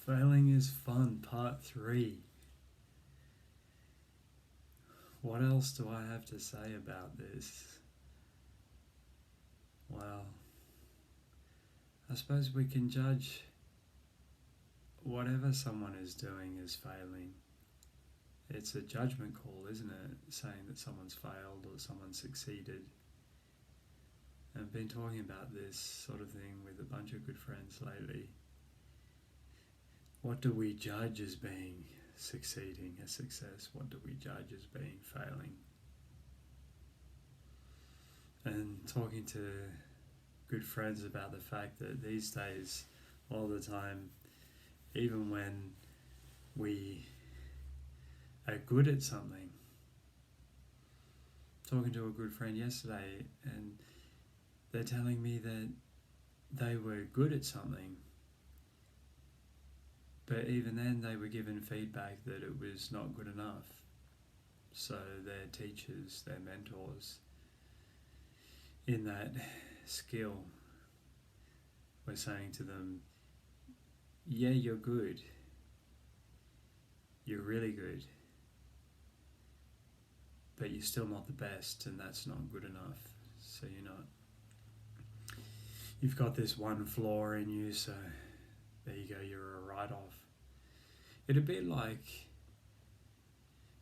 Failing is fun, part 3. What else do I have to say about this? Well, I suppose we can judge whatever someone is doing as failing. It's a judgment call, isn't it? Saying that someone's failed or someone's succeeded. I've been talking about this sort of thing with a bunch of good friends lately. What do we judge as being succeeding, a success? What do we judge as being failing? And talking to good friends about the fact that these days, all the time, even when we are good at something, talking to a good friend yesterday and they're telling me that they were good at something, but even then they were given feedback that it was not good enough. So their teachers, their mentors in that skill were saying to them, yeah, you're good. You're really good. But you're still not the best, and that's not good enough. So you've got this one flaw in you, so there you go, you're a write-off. It'd be like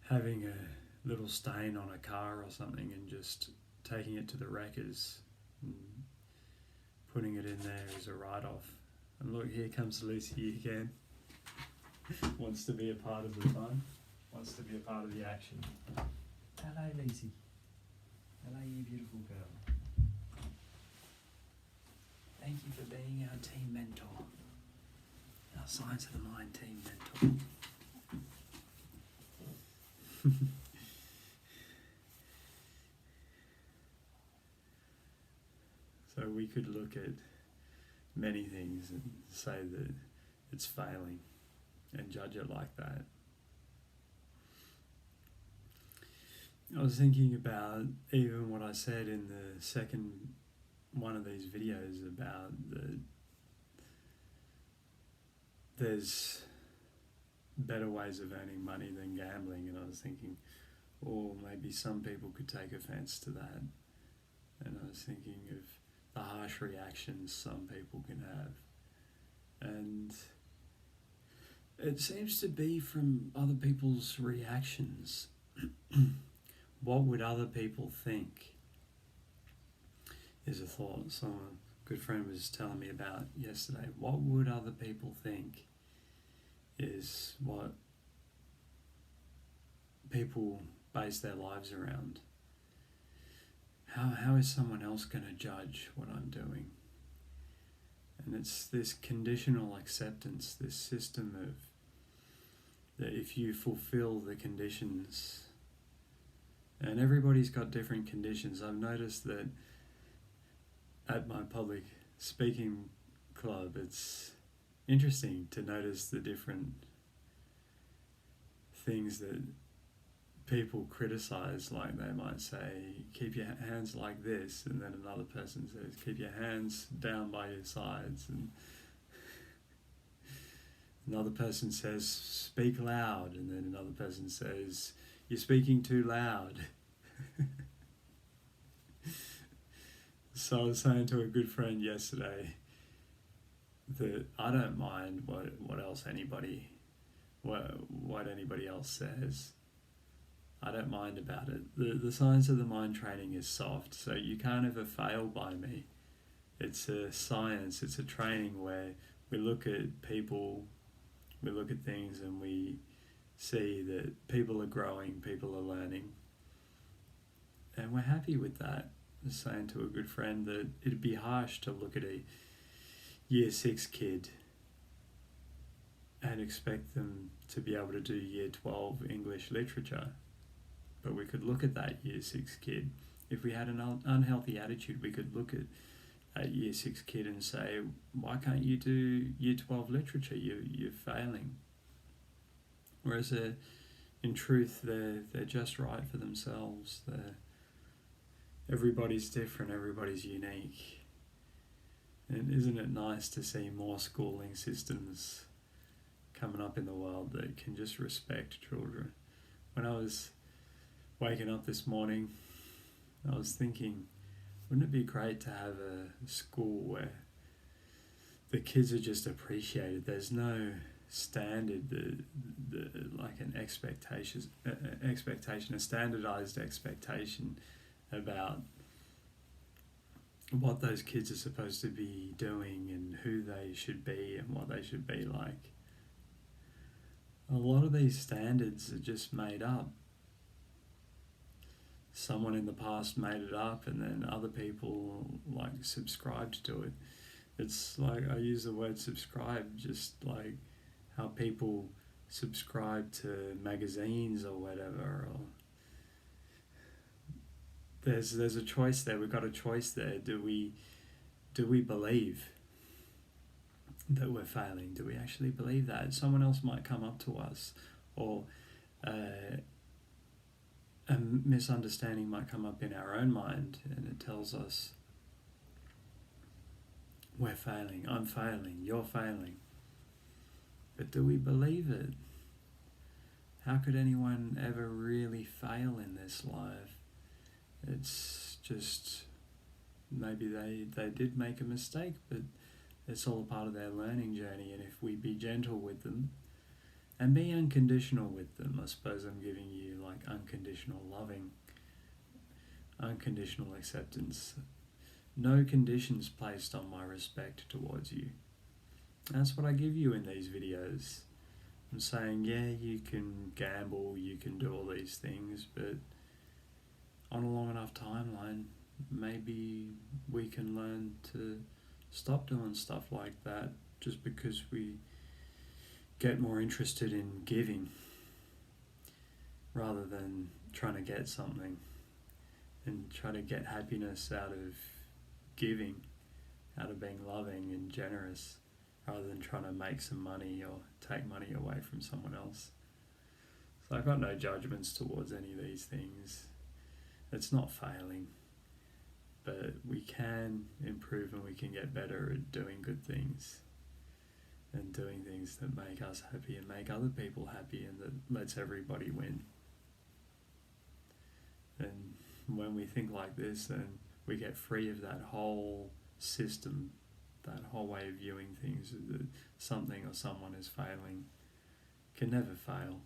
having a little stain on a car or something and just taking it to the wreckers and putting it in there as a write-off. And look, here comes Lucy again. Wants to be a part of the fun. Wants to be a part of the action. Hello, Lucy. Hello, you beautiful girl. Thank you for being our team mentor. Our Science of the Mind team mentor. So we could look at many things and say that it's failing and judge it like that. I was thinking about even what I said in the second one of these videos about there's better ways of earning money than gambling, and I was thinking, maybe some people could take offense to that. And I was thinking of the harsh reactions some people can have. And it seems to be from other people's reactions. What would other people think is a thought someone, a good friend, was telling me about yesterday. What would other people think is what people base their lives around. How is someone else going to judge what I'm doing? And it's this conditional acceptance, this system of that if you fulfill the conditions, and everybody's got different conditions. I've noticed that at my public speaking club, it's interesting to notice the different things that people criticize. Like they might say, keep your hands like this, and then another person says, keep your hands down by your sides, and another person says, speak loud, and then another person says, you're speaking too loud. So I was saying to a good friend yesterday that I don't mind what anybody else says. I don't mind about it. The Science of the Mind training is soft, so you can't ever fail by me. It's a science, it's a training where we look at people, we look at things, and we see that people are growing, people are learning. And we're happy with that. I was saying to a good friend that it'd be harsh to look at a year 6 kid and expect them to be able to do year 12 English literature. But we could look at that year 6 kid. If we had an unhealthy attitude, we could look at a year 6 kid and say, why can't you do year 12 literature? You're failing. Whereas in truth, they're just right for themselves. Everybody's different, everybody's unique. And isn't it nice to see more schooling systems coming up in the world that can just respect children. When I was waking up this morning, I was thinking, wouldn't it be great to have a school where the kids are just appreciated? There's no standard, like an expectation, a standardized expectation about what those kids are supposed to be doing and who they should be and what they should be like. A lot of these standards are just made up. Someone in the past made it up, and then other people like subscribed to it. It's like, I use the word subscribe just like how people subscribe to magazines or whatever. Or there's a choice there. We've got a choice there. Do we believe that we're failing? Do we actually believe that? Someone else might come up to us, or a misunderstanding might come up in our own mind, and it tells us we're failing, I'm failing, you're failing. But do we believe it? How could anyone ever really fail in this life? It's just, maybe they did make a mistake, but it's all a part of their learning journey. And if we be gentle with them and be unconditional with them, I suppose I'm giving you like unconditional loving, unconditional acceptance. No conditions placed on my respect towards you. That's what I give you in these videos. I'm saying, yeah, you can gamble, you can do all these things, but on a long enough timeline, maybe we can learn to stop doing stuff like that just because we get more interested in giving rather than trying to get something, and try to get happiness out of giving, out of being loving and generous, rather than trying to make some money or take money away from someone else. So I've got no judgments towards any of these things. It's not failing, but we can improve and we can get better at doing good things and doing things that make us happy and make other people happy and that lets everybody win. And when we think like this, then we get free of that whole system, that whole way of viewing things, that something or someone is failing. Can never fail.